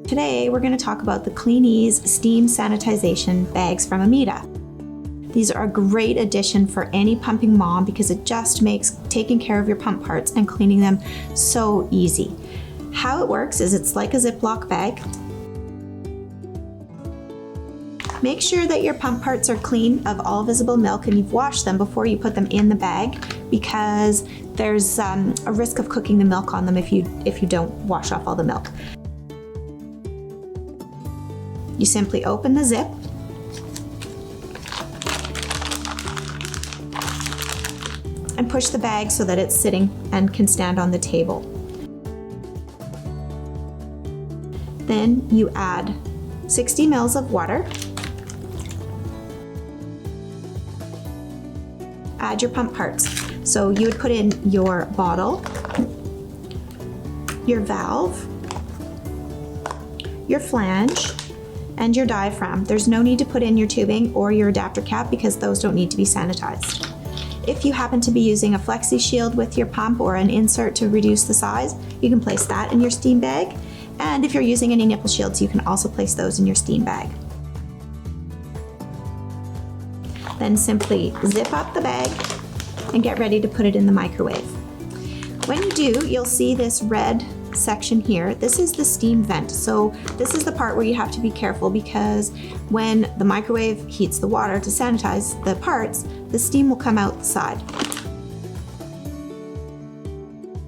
Today we're going to talk about the CleanEase Steam Sanitization Bags from Ameda. These are a great addition for any pumping mom because it just makes taking care of your pump parts and cleaning them so easy. How it works is it's like a Ziploc bag. Make sure that your pump parts are clean of all visible milk and you've washed them before you put them in the bag because there's a risk of cooking the milk on them if you don't wash off all the milk. You simply open the zip and push the bag so that it's sitting and can stand on the table. Then you add 60 ml of water. Add your pump parts. So you would put in your bottle, your valve, your flange, and your diaphragm. There's no need to put in your tubing or your adapter cap because those don't need to be sanitized. If you happen to be using a Flexishield with your pump or an insert to reduce the size, you can place that in your steam bag. And if you're using any nipple shields, you can also place those in your steam bag. Then simply zip up the bag and get ready to put it in the microwave. When you do, you'll see this red section here. This is the steam vent. So this is the part where you have to be careful because when the microwave heats the water to sanitize the parts, the steam will come outside.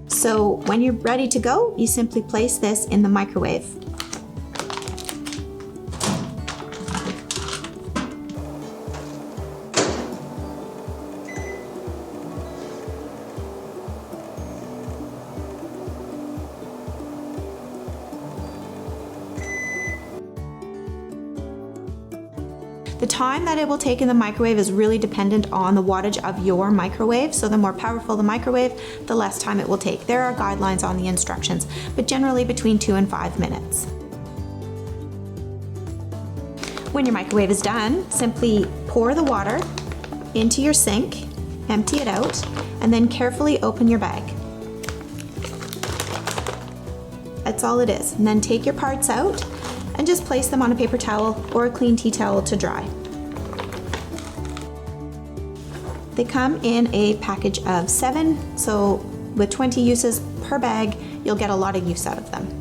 So when you're ready to go, you simply place this in the microwave. The time that it will take in the microwave is really dependent on the wattage of your microwave. So the more powerful the microwave, the less time it will take. There are guidelines on the instructions, but generally between 2 and 5 minutes. When your microwave is done, simply pour the water into your sink, empty it out, and then carefully open your bag. That's all it is. And then take your parts out and just place them on a paper towel or a clean tea towel to dry. They come in a package of 7, so with 20 uses per bag, you'll get a lot of use out of them.